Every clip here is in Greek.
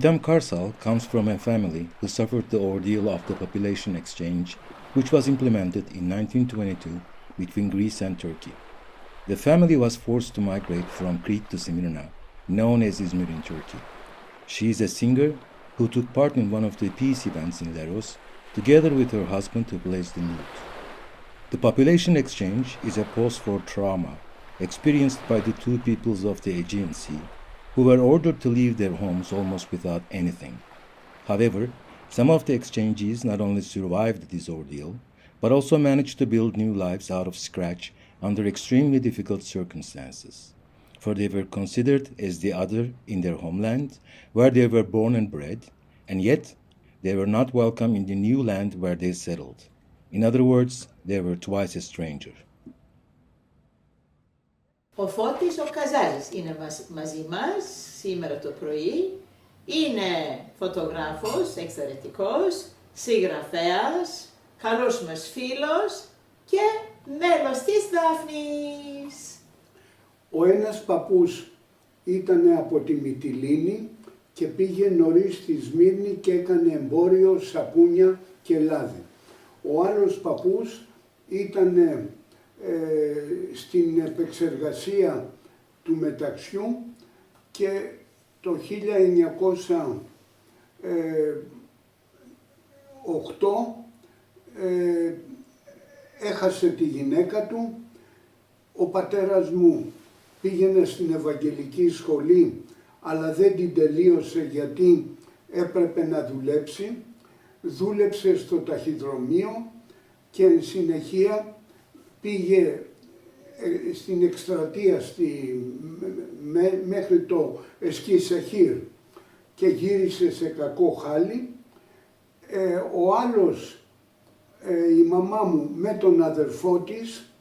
Didem Karsal comes from a family who suffered the ordeal of the population exchange, which was implemented in 1922 between Greece and Turkey. The family was forced to migrate from Crete to Smyrna, known as Izmir in Turkey. She is a singer who took part in one of the peace events in Leros, together with her husband who plays the lute. The population exchange is a post-war trauma experienced by the two peoples of the Aegean Sea, who were ordered to leave their homes almost without anything. However, some of the exchangees not only survived this ordeal, but also managed to build new lives out of scratch under extremely difficult circumstances. For they were considered as the other in their homeland, where they were born and bred, and yet they were not welcome in the new land where they settled. In other words, they were twice a stranger. Ο Φώτης ο Καζάζης είναι μαζί μας σήμερα το πρωί. Είναι φωτογράφος, εξαιρετικός, συγγραφέας, καλός μας φίλος και μέλος της Δάφνης. Ο ένας παππούς ήταν από τη Μυτιλήνη και πήγε νωρίς στη Σμύρνη και έκανε εμπόριο σαπούνια και λάδι. Ο άλλος παππούς ήταν στην επεξεργασία του μεταξιού και το 1908 έχασε τη γυναίκα του. Ο πατέρας μου πήγαινε στην Ευαγγελική σχολή, αλλά δεν την τελείωσε γιατί έπρεπε να δουλέψει. Δούλεψε στο ταχυδρομείο και εν συνεχεία πήγε στην εκστρατεία μέχρι το Εσκισεχήρ και γύρισε σε κακό χάλι. Ο άλλος, η μαμά μου με τον αδερφό της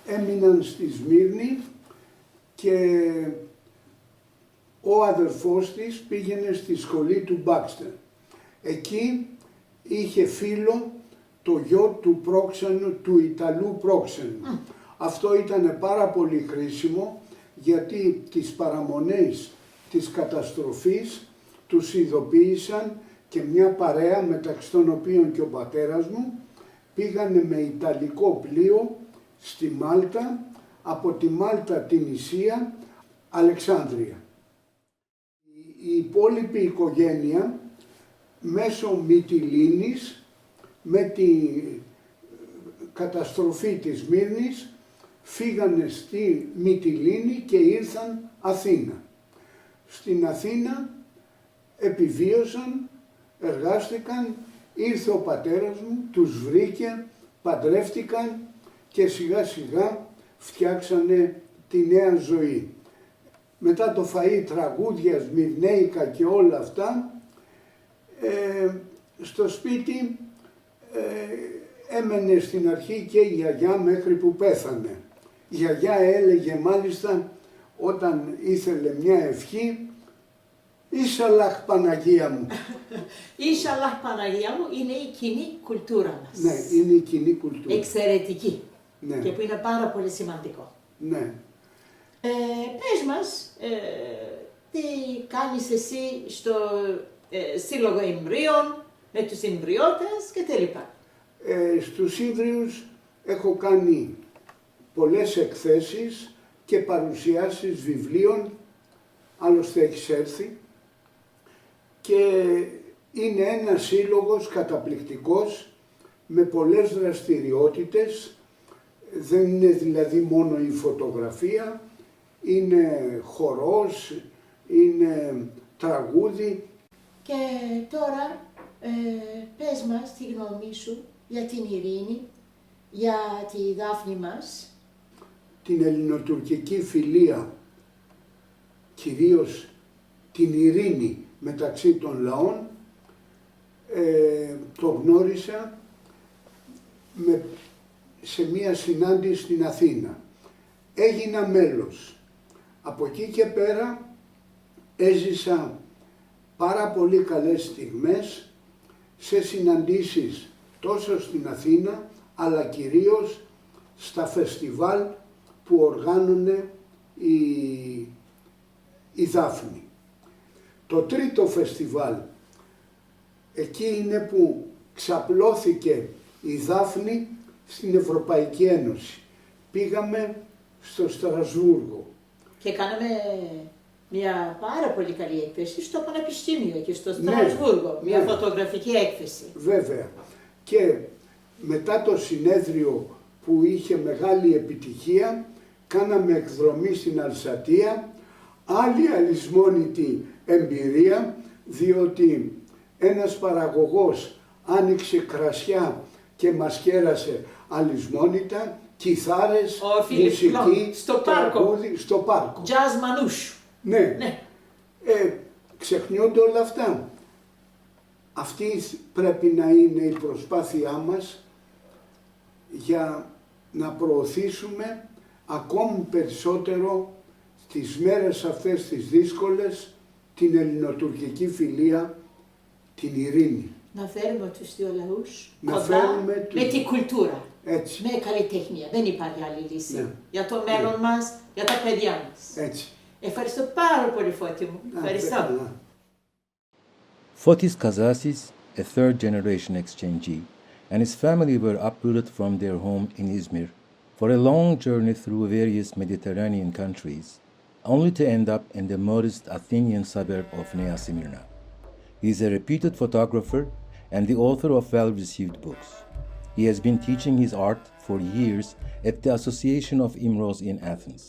έμειναν στη Σμύρνη και ο αδερφός της πήγαινε στη σχολή του Μπάξτερ. Εκεί είχε φίλο το γιο του πρόξενου, του Ιταλού πρόξενου. Αυτό ήταν πάρα πολύ χρήσιμο γιατί τις παραμονές της καταστροφής τους ειδοποίησαν και μια παρέα μεταξύ των οποίων και ο πατέρας μου πήγανε με Ιταλικό πλοίο στη Μάλτα, από τη Μάλτα την Ισία, Αλεξάνδρεια. Η υπόλοιπη οικογένεια μέσω Μυτιλήνης με τη καταστροφή της Σμύρνης φύγανε στη Μυτιλήνη και ήρθαν Αθήνα. Στην Αθήνα επιβίωσαν, εργάστηκαν, ήρθε ο πατέρας μου, τους βρήκε, παντρεύτηκαν και σιγά σιγά φτιάξανε τη νέα ζωή. Μετά το φαΐ, τραγούδια, σμυρνέικα και όλα αυτά, στο σπίτι έμενε στην αρχή και η γιαγιά μέχρι που πέθανε. Η γιαγιά έλεγε μάλιστα όταν ήθελε μια ευχή, Ίσαλαχ Παναγία μου. Ίσαλαχ Παναγία μου είναι η κοινή κουλτούρα μας. Ναι, είναι η κοινή κουλτούρα. Εξαιρετική. Ναι. Και που είναι πάρα πολύ σημαντικό. Ναι. Πες μας, τι κάνεις εσύ στο Σύλλογο Ιμβρίων, με τους Ιμβριώτες κτλ. Στους Ίμβριους έχω κάνει πολλές εκθέσεις και παρουσιάσεις βιβλίων, άλλωστε έχεις έρθει, και είναι ένας σύλλογος καταπληκτικός με πολλές δραστηριότητες. Δεν είναι δηλαδή μόνο η φωτογραφία, είναι χορός, είναι τραγούδι. Και τώρα πες μας τη γνώμη σου για την ειρήνη, για τη Δάφνη μας. Την ελληνοτουρκική φιλία, κυρίως την ειρήνη μεταξύ των λαών, το γνώρισα σε μία συνάντηση στην Αθήνα. Έγινα μέλος. Από εκεί και πέρα έζησα πάρα πολύ καλές στιγμές σε συναντήσεις τόσο στην Αθήνα αλλά κυρίως στα φεστιβάλ που οργάνωνε η Δάφνη. Το τρίτο φεστιβάλ, εκεί είναι που ξαπλώθηκε η Δάφνη στην Ευρωπαϊκή Ένωση. Πήγαμε στο Στρασβούργο. Και κάναμε μια πάρα πολύ καλή έκθεση στο Πανεπιστήμιο και στο Ναι, Στρασβούργο. Μια ναι. φωτογραφική έκθεση. Βέβαια. Και μετά το συνέδριο που είχε μεγάλη επιτυχία, κάναμε εκδρομή στην Αλσατία, άλλη αλυσμόνητη εμπειρία, διότι ένας παραγωγός άνοιξε κρασιά και μας κέρασε αλυσμόνητα, κιθάρες, Ο Φίλιπ μουσική, Κλον, στο πάρκο. τραγούδι, στο πάρκο. Jazz Manouche. Ναι. Ναι. Ξεχνιόνται όλα αυτά. Αυτή πρέπει να είναι η προσπάθειά μας για να προωθήσουμε ακόμη περισσότερο στις μέρες αυτές τις δύσκολες την ελληνοτουρκική φιλία, την ειρήνη. Να φέρουμε τους δύο λαούς Να κοντά φέρουμε με την κουλτούρα, Έτσι, με καλλιτεχνία. Δεν υπάρχει άλλη λύση. Ναι. Για το μέλλον μας, για τα παιδιά μας. έτσι. Ευχαριστώ πάρα πολύ, Φώτη μου. Ευχαριστώ. Καλά. Fotis Kazazis, a third-generation exchangee, and his family were uprooted from their home in Izmir for a long journey through various Mediterranean countries, only to end up in the modest Athenian suburb of Nea Smyrna. He is a reputed photographer and the author of well-received books. He has been teaching his art for years at the Association of Imros in Athens.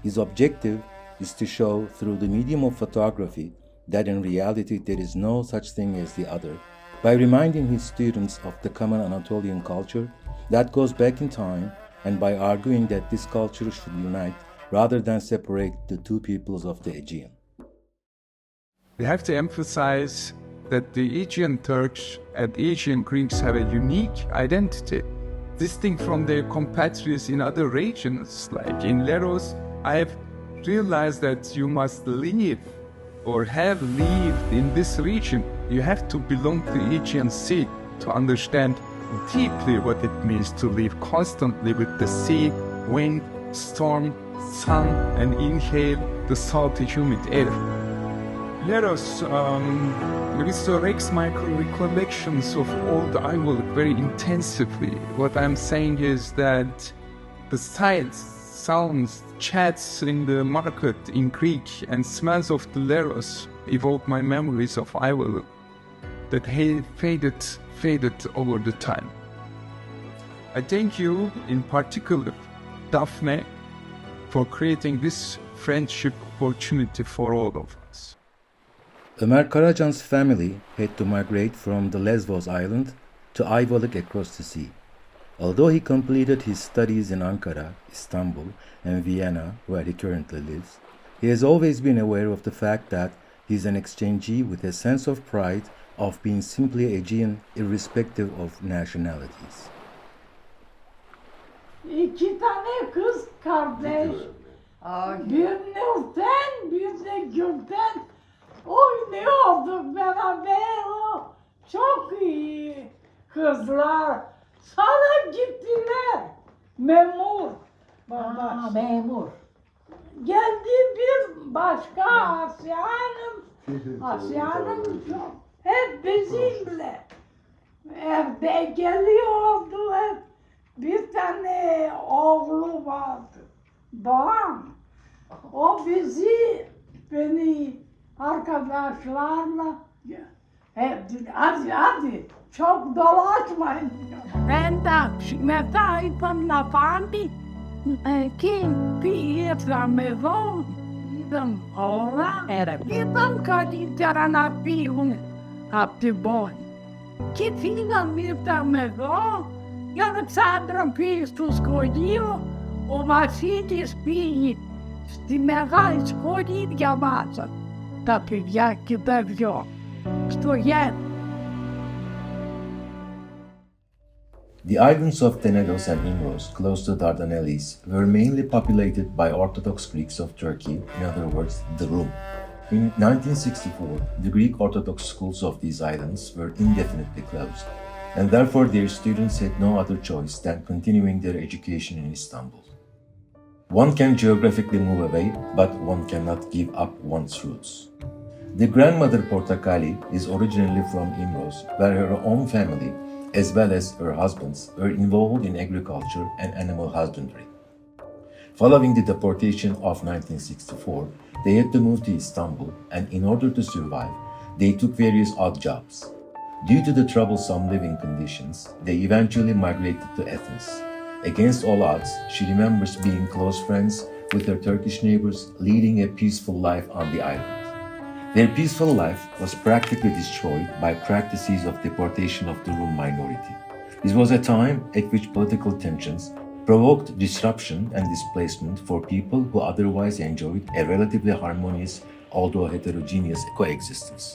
His objective is to show through the medium of photography that in reality there is no such thing as the other, by reminding his students of the common Anatolian culture that goes back in time, and by arguing that this culture should unite rather than separate the two peoples of the Aegean. We have to emphasize that the Aegean Turks and Aegean Greeks have a unique identity, distinct from their compatriots in other regions. Like in Leros, I have realized that you must live or have lived in this region. You have to belong to the Aegean Sea to understand deeply what it means to live constantly with the sea, wind, storm, sun, and inhale the salty, humid air. Leros resurrects my recollections of old Ayvalık very intensively. What I'm saying is that the sights, sounds, chats in the market in Greek and smells of the Leros evoke my memories of Ayvalık that faded over the time. I thank you in particular, Daphne, for creating this friendship opportunity for all of us. Ömer Karacan's family had to migrate from the Lesbos island to Ayvalık across the sea. Although he completed his studies in Ankara, Istanbul, and Vienna, where he currently lives, he has always been aware of the fact that he is an exchangee with a sense of pride of being simply Aegean irrespective of nationalities. İki tane kız kardeş. Bir Nurten, bir de Gülten oynuyorduk beraber. O çok iyi kızlar. Sonra gittiler. Memur. Babası. Memur. Geldi bir başka Asya Hanım. Asya Hanım çok. Hep bizimle. Evde geliyordu hep. Bir tane oğlu vardı. Doğan. O beni arkadaşlarla hadi çok dolaşmayın. Ben de metaipan na pampi che pietra me von idem ora era idem kaditara na piun aptibon che fina mirta me von Alexandra Pistus Godillo o Vasilis Pii στη μεγάλη σχολή διαβάζα τα παιδιά και τα δυο στο γέννη. The islands of Tenedos and Imros, close to Dardanelles, were mainly populated by Orthodox Greeks of Turkey, in other words, the Rum. In 1964, the Greek Orthodox schools of these islands were indefinitely closed, and therefore their students had no other choice than continuing their education in Istanbul. One can geographically move away, but one cannot give up one's roots. The grandmother Portakali is originally from Imros, where her own family, as well as her husband's, were involved in agriculture and animal husbandry. Following the deportation of 1964, they had to move to Istanbul, and in order to survive, they took various odd jobs. Due to the troublesome living conditions, they eventually migrated to Athens. Against all odds, she remembers being close friends with her Turkish neighbors, leading a peaceful life on the island. Their peaceful life was practically destroyed by practices of deportation of the Rum minority. This was a time at which political tensions provoked disruption and displacement for people who otherwise enjoyed a relatively harmonious, although heterogeneous coexistence.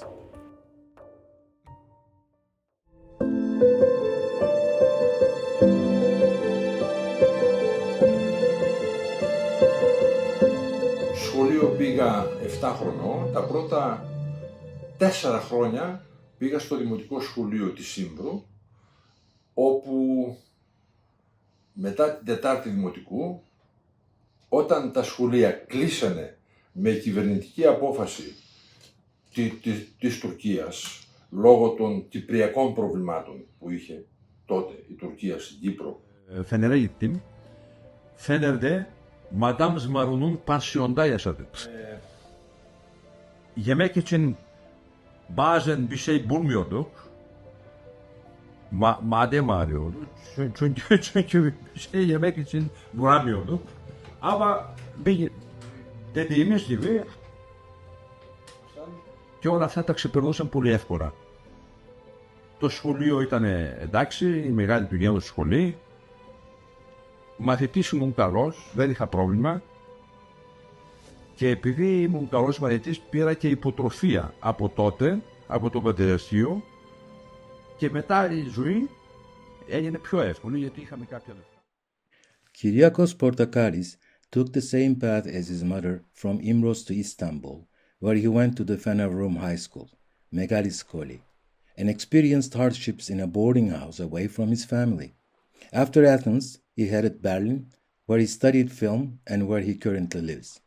Σχολείο πήγα 7 χρονών, τα πρώτα 4 χρόνια πήγα στο Δημοτικό Σχολείο της Ύμβρου, όπου μετά την 4η Δημοτικού, όταν τα σχολεία κλείσανε με κυβερνητική απόφαση της Τουρκίας, λόγω των κυπριακών προβλημάτων που είχε τότε η Τουρκία στην Κύπρο. Fener'e gittim. Fener'de Madame Zmarun'un pansiyonda yaşadık. Yemek için bazen bir şey bulmuyorduk. Madem arıyordu. Çünkü bir şey yemek için bulamıyorduk. Ama dediğimiz gibi και όλα αυτά τα ξεπερνούσαν πολύ εύκολα. Το σχολείο ήταν εντάξει, η μεγάλη δουλειά του σχολείου. Μαθητής ήμουν καλός, δεν είχα πρόβλημα. Και επειδή ήμουν καλός μαθητής πήρα και υποτροφία από τότε, από το πατεραστείο. Και μετά η ζωή έγινε πιο εύκολη γιατί είχαμε κάποια λεφτά. Kyriakos Portakalis took the same path as his mother from Imros to Istanbul, where he went to the Fener Rum High School, Megali Skoli, and experienced hardships in a boarding house away from his family. After Athens, he headed Berlin, where he studied film and where he currently lives.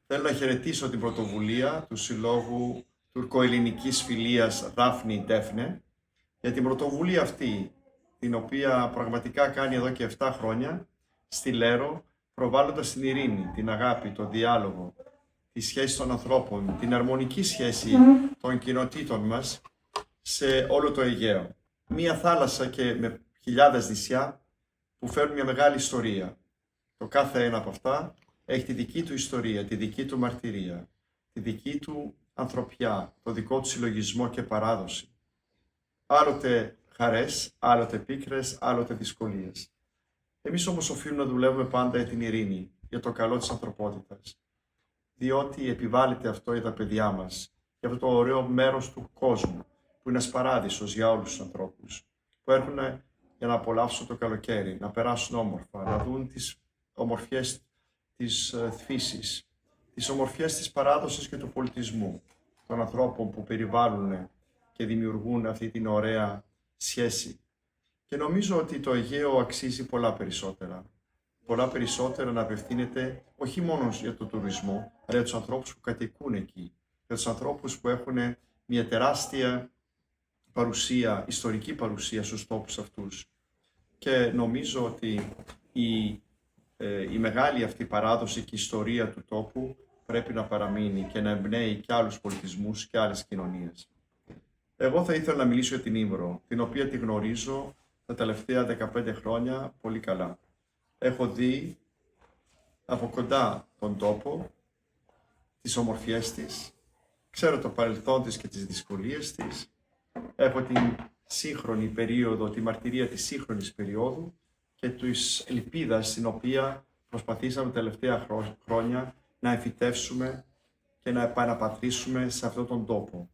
Θέλω να χαιρετήσω την πρωτοβουλία του Συλλόγου Τουρκοελληνικής Φιλίας Δάφνη Ντέφνε για την πρωτοβουλία αυτή, την οποία πραγματικά κάνει εδώ και 7 χρόνια στη Λέρο, προβάλλοντας την ειρήνη, την αγάπη, τον διάλογο, τη σχέση των ανθρώπων, την αρμονική σχέση των κοινοτήτων μας σε όλο το Αιγαίο. Μία θάλασσα και με χιλιάδες νησιά που φέρνουν μια μεγάλη ιστορία. Το κάθε ένα από αυτά έχει τη δική του ιστορία, τη δική του μαρτυρία, τη δική του ανθρωπιά, το δικό του συλλογισμό και παράδοση. Άλλοτε χαρές, άλλοτε πίκρες, άλλοτε δυσκολίες. Εμείς όμως οφείλουμε να δουλεύουμε πάντα για την ειρήνη, για το καλό της ανθρωπότητας. Διότι επιβάλλεται αυτό για τα παιδιά μας, για αυτό το ωραίο μέρος του κόσμου, που είναι ένας παράδεισος για όλους τους ανθρώπους, που έρχονται για να απολαύσουν το καλοκαίρι, να περάσουν όμορφα, να δουν τις ομορφιές της φύσης, τις ομορφιές της παράδοσης και του πολιτισμού, των ανθρώπων που περιβάλλουν και δημιουργούν αυτή την ωραία σχέση. Και νομίζω ότι το Αιγαίο αξίζει πολλά περισσότερα. Πολλά περισσότερα να απευθύνεται όχι μόνο για τον τουρισμό, αλλά για τους ανθρώπους που κατοικούν εκεί, για τους ανθρώπους που έχουν μια τεράστια παρουσία, ιστορική παρουσία στους τόπους αυτούς. Και νομίζω ότι η μεγάλη αυτή παράδοση και η ιστορία του τόπου πρέπει να παραμείνει και να εμπνέει και άλλους πολιτισμούς και άλλες κοινωνίες. Εγώ θα ήθελα να μιλήσω για την Ύμβρο, την οποία τη γνωρίζω τα τελευταία 15 χρόνια πολύ καλά. Έχω δει από κοντά τον τόπο, τις ομορφιές της, ξέρω το παρελθόν της και τις δυσκολίες της, έχω την σύγχρονη περίοδο, τη μαρτυρία της σύγχρονης περίοδου και της ελπίδας στην οποία προσπαθήσαμε τα τελευταία χρόνια να εμφυτεύσουμε και να επαναπατρίσουμε σε αυτόν τον τόπο.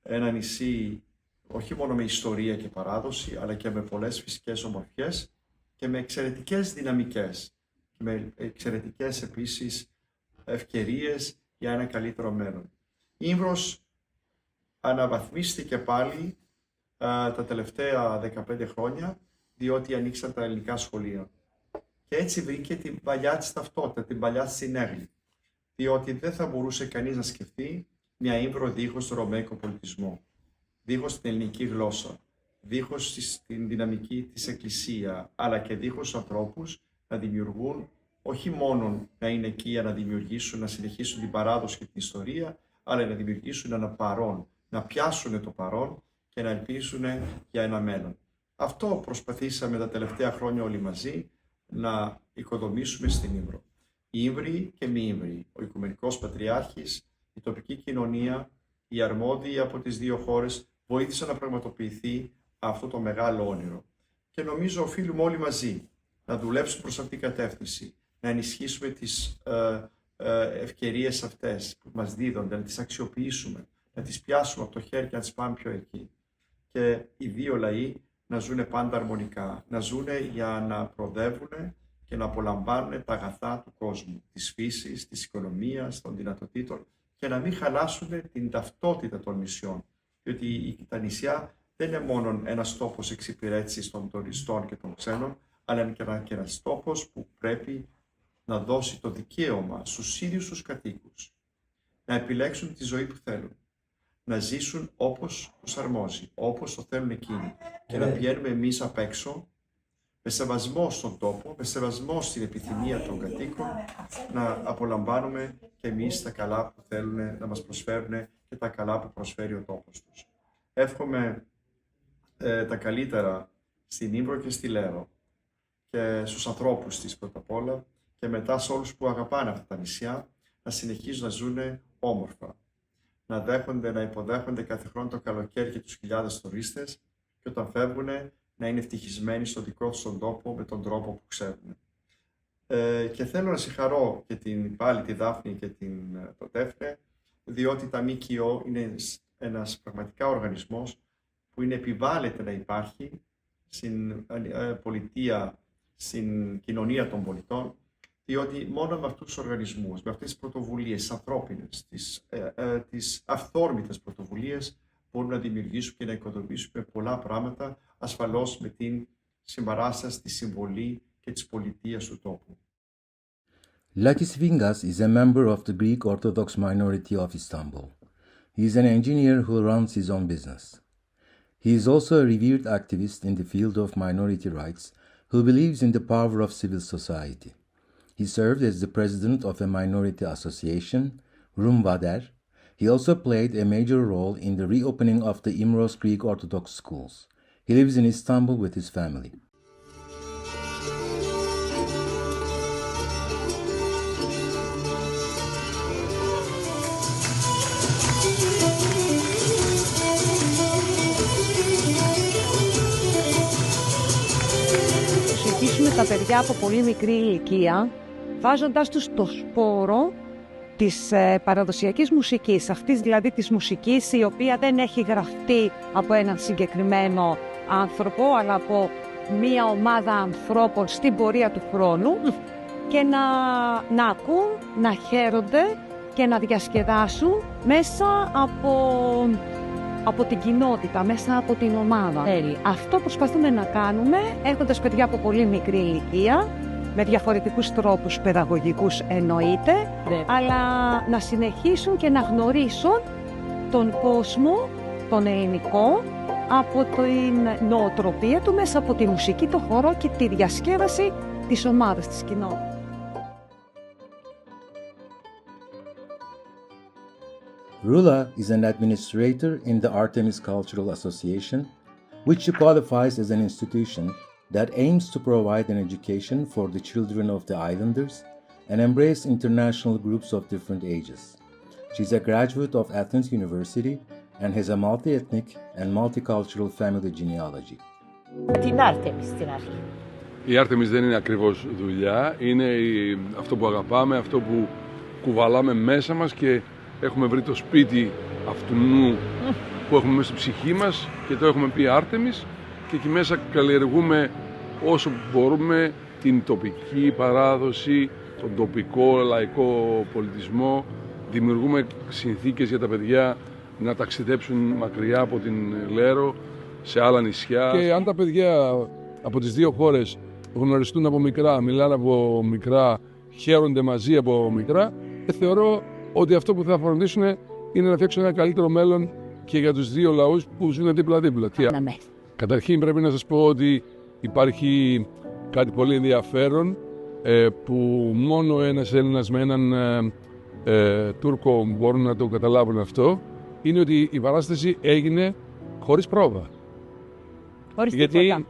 Ένα νησί όχι μόνο με ιστορία και παράδοση, αλλά και με πολλές φυσικές ομορφιές και με εξαιρετικές δυναμικές και με εξαιρετικές επίσης ευκαιρίες για ένα καλύτερο μέλλον. Η Ύμβρος αναβαθμίστηκε πάλι τα τελευταία 15 χρόνια, διότι ανοίξαν τα ελληνικά σχολεία. Και έτσι βρήκε την παλιά της ταυτότητα, την παλιά της συνέγλη. διότι δεν θα μπορούσε κανείς να σκεφτεί μια Ήμβρο δίχως τον ρωμαϊκό πολιτισμό, δίχως την ελληνική γλώσσα, δίχως την δυναμική της Εκκλησία, αλλά και δίχως ανθρώπους να δημιουργούν, όχι μόνο να είναι εκεί για να δημιουργήσουν, να συνεχίσουν την παράδοση και την ιστορία, αλλά να δημιουργήσουν ένα παρόν, να πιάσουν το παρόν και να ελπίσουν για ένα μέλλον. Αυτό προσπαθήσαμε τα τελευταία χρόνια όλοι μαζί να οικοδομήσουμε στην Ήμβρο. Οι Ήμβροι και μη Ήμβροι, ο Οικουμενικός Πατριάρχης, η τοπική κοινωνία, οι αρμόδιοι από τις δύο χώρες βοήθησαν να πραγματοποιηθεί αυτό το μεγάλο όνειρο. Και νομίζω οφείλουμε όλοι μαζί να δουλέψουμε προς αυτήν την κατεύθυνση, να ενισχύσουμε τις ευκαιρίες αυτές που μας δίδονται, να τις αξιοποιήσουμε, να τις πιάσουμε από το χέρι και να τις πάμε πιο εκεί. Και οι δύο λαοί να ζουν πάντα αρμονικά, να ζουν για να προοδεύουν και να απολαμβάνουν τα αγαθά του κόσμου, της φύσης, της οικονομίας, των δυνατοτήτων και να μην χαλάσουν την ταυτότητα των νησιών. Διότι τα νησιά δεν είναι μόνο ένας τόπος εξυπηρέτησης των τουριστών και των ξένων, αλλά είναι και ένας τόπος που πρέπει να δώσει το δικαίωμα στους ίδιους τους κατοίκους να επιλέξουν τη ζωή που θέλουν, να ζήσουν όπως τους αρμόζει, όπως το θέλουν εκείνοι και να πηγαίνουμε εμείς απ' έξω με σεβασμό στον τόπο, με σεβασμό στην επιθυμία των κατοίκων, να απολαμβάνουμε και εμείς τα καλά που θέλουν να μας προσφέρουν και τα καλά που προσφέρει ο τόπος τους. Εύχομαι τα καλύτερα στην Ήμβρο και στη Λέρο και στους ανθρώπους της πρώτα απ' όλα και μετά σε όλους που αγαπάνε αυτά τα νησιά να συνεχίζουν να ζουν όμορφα, να υποδέχονται κάθε χρόνο το καλοκαίρι και τους χιλιάδες τουρίστες και όταν φεύγουν να είναι ευτυχισμένοι στον δικό τους τον τόπο με τον τρόπο που ξέρουν. Και θέλω να συγχαρώ και πάλι τη Δάφνη και το Τέφνε, διότι τα ΜΚΟ είναι ένας πραγματικά οργανισμός που επιβάλλεται να υπάρχει στην πολιτεία, στην κοινωνία των πολιτών, διότι μόνο με αυτούς τους οργανισμούς, με αυτές τις πρωτοβουλίες, τις ανθρώπινες, τις αυθόρμητες πρωτοβουλίες, μπορούμε να δημιουργήσουμε και να οικοδομήσουμε πολλά πράγματα, ασφαλώς με την συμπαράσταση, τη συμβολή και της πολιτείας του τόπου. Lakis Vingas is a member of the Greek Orthodox minority of Istanbul. He is an engineer who runs his own business. He is also a revered activist in the field of minority rights who believes in the power of civil society. He served as the president of a minority association, Rumvader. He also played a major role in the reopening of the Imros Greek Orthodox schools. He lives in Istanbul with his family. Προσεγγίσουμε τα παιδιά από πολύ μικρή ηλικία, βάζοντας τους το σπόρο της παραδοσιακής μουσικής, αυτής δηλαδή της μουσικής η οποία δεν έχει γραφτεί από έναν συγκεκριμένο άνθρωπο, αλλά από μία ομάδα ανθρώπων στην πορεία του χρόνου και να ακούν, να χαίρονται και να διασκεδάσουν μέσα από την κοινότητα, μέσα από την ομάδα. Αυτό προσπαθούμε να κάνουμε έχοντας παιδιά από πολύ μικρή ηλικία, με διαφορετικούς τρόπους παιδαγωγικούς εννοείται, αλλά να συνεχίσουν και να γνωρίσουν τον κόσμο, τον ελληνικό, από την νοοτροπία του, μέσα από τη μουσική, το χώρο και τη διασκέδαση της ομάδας, της κοινότητας. Rula is an administrator in the Artemis Cultural Association, which she qualifies as an institution that aims to provide an education for the children of the islanders and embrace international groups of different ages. She is a graduate of Athens University and has a multi-ethnic and multicultural family genealogy. Την Artemis στην αρχή. Η Artemis δεν είναι ακριβώς δουλειά, είναι αυτό που αγαπάμε, αυτό που κουβαλάμε μέσα μας και έχουμε βρει το σπίτι αυτού που έχουμε μέσα στη ψυχή μας και το έχουμε πει Artemis και εκεί μέσα καλλιεργούμε όσο μπορούμε την τοπική παράδοση, τον τοπικό λαϊκό πολιτισμό, δημιουργούμε συνθήκες για τα παιδιά να ταξιδέψουν μακριά από την Λέρο σε άλλα νησιά. Και αν τα παιδιά από τις δύο χώρες γνωριστούν από μικρά, μιλάνε από μικρά, χαίρονται μαζί από μικρά, θεωρώ ότι αυτό που θα φροντίσουν είναι να φτιάξουν ένα καλύτερο μέλλον και για τους δύο λαούς που ζουν δίπλα-δίπλα. Καταρχήν πρέπει να σας πω ότι υπάρχει κάτι πολύ ενδιαφέρον που μόνο ένας Έλληνας με έναν Τούρκο μπορούν να το καταλάβουν αυτό. Είναι ότι η παράσταση έγινε χωρίς πρόβα. Γιατί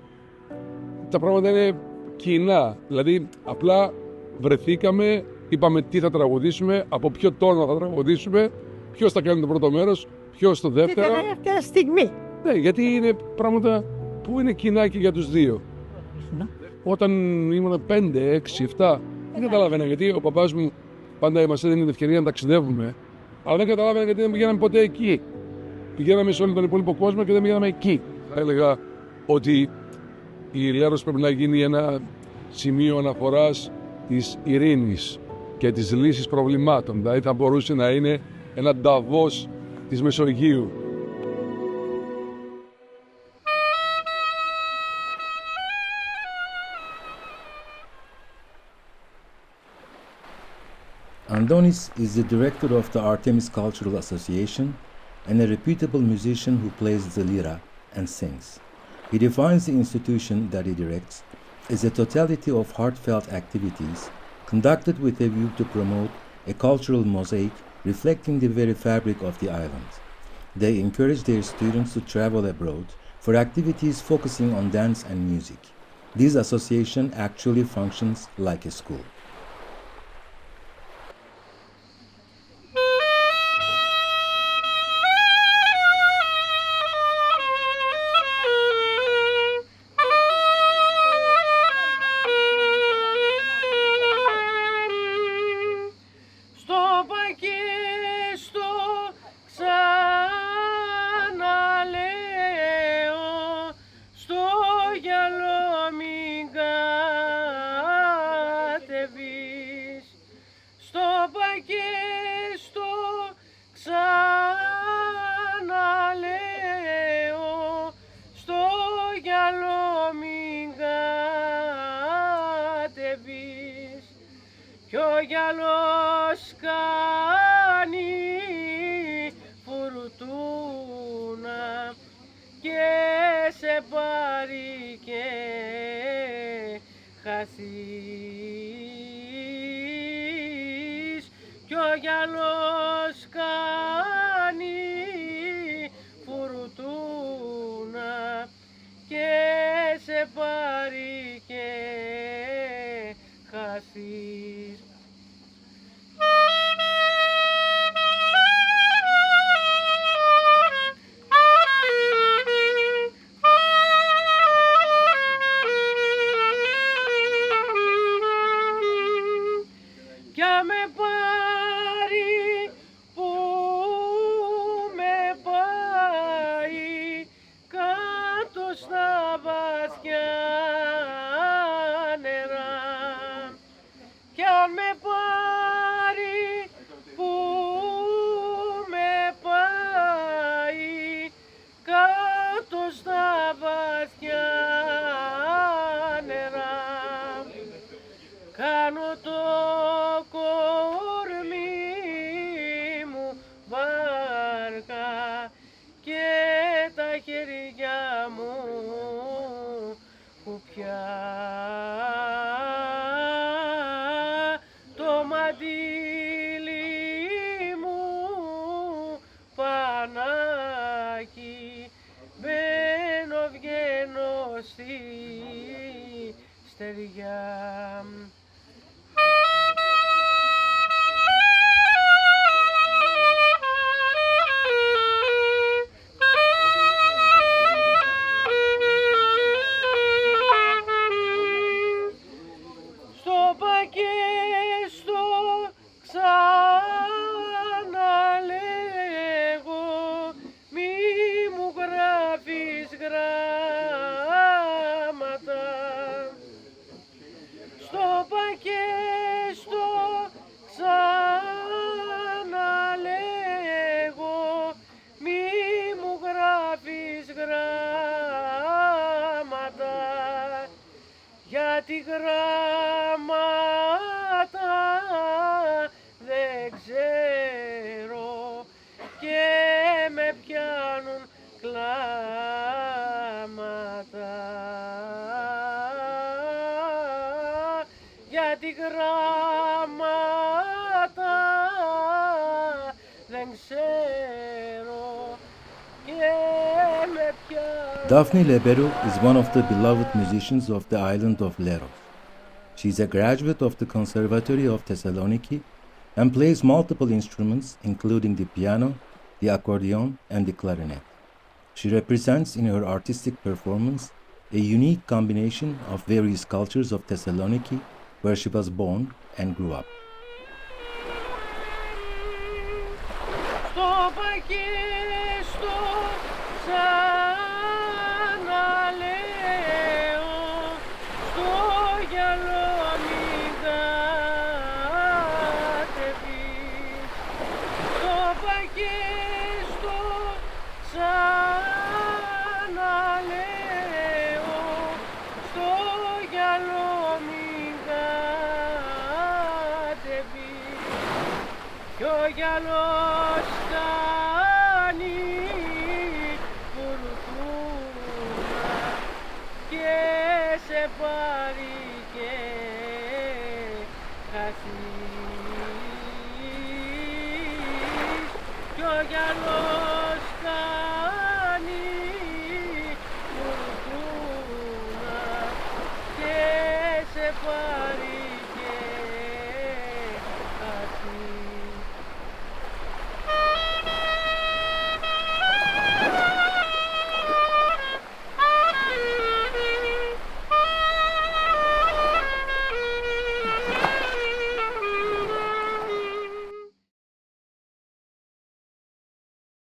τα πράγματα είναι κοινά. Δηλαδή απλά βρεθήκαμε, είπαμε τι θα τραγουδήσουμε, από ποιο τόνο θα τραγουδήσουμε, ποιος θα κάνει το πρώτο μέρος, ποιος το δεύτερο. Την τελευταία στιγμή. Ναι, γιατί είναι πράγματα που είναι κοινά και για τους δύο. Όταν ήμουν 5, 6, 7, δεν καταλάβαινα γιατί ο παπάς μου πάντα μας έδινε την ευκαιρία να ταξιδεύουμε, αλλά δεν καταλάβαινα γιατί δεν πηγαίναμε ποτέ εκεί. Πηγαίναμε σε όλο τον υπόλοιπο κόσμο και δεν πηγαίναμε εκεί. Θα έλεγα ότι η Λέros πρέπει να γίνει ένα σημείο αναφοράς της ειρήνης και της λύσης προβλημάτων. Δηλαδή θα μπορούσε να είναι ένα Νταβός της Μεσογείου. Andonis is the director of the Artemis Cultural Association and a reputable musician who plays the lira and sings. He defines the institution that he directs as a totality of heartfelt activities conducted with a view to promote a cultural mosaic reflecting the very fabric of the island. They encourage their students to travel abroad for activities focusing on dance and music. This association actually functions like a school. Γιατί γράμματα δεν ξέρω και με πιάνουν κλάματα γιατί γράμματα δεν ξέρω και με πιάνουν. Daphne Leberu is one of the beloved musicians of the island of Leros. She is a graduate of the Conservatory of Thessaloniki and plays multiple instruments including the piano, the accordion and the clarinet. She represents in her artistic performance a unique combination of various cultures of Thessaloniki where she was born and grew up. Κι ο γυαλός κάνει φουρτούνα και σε πάρει και χαθείς. Κι ο γυαλός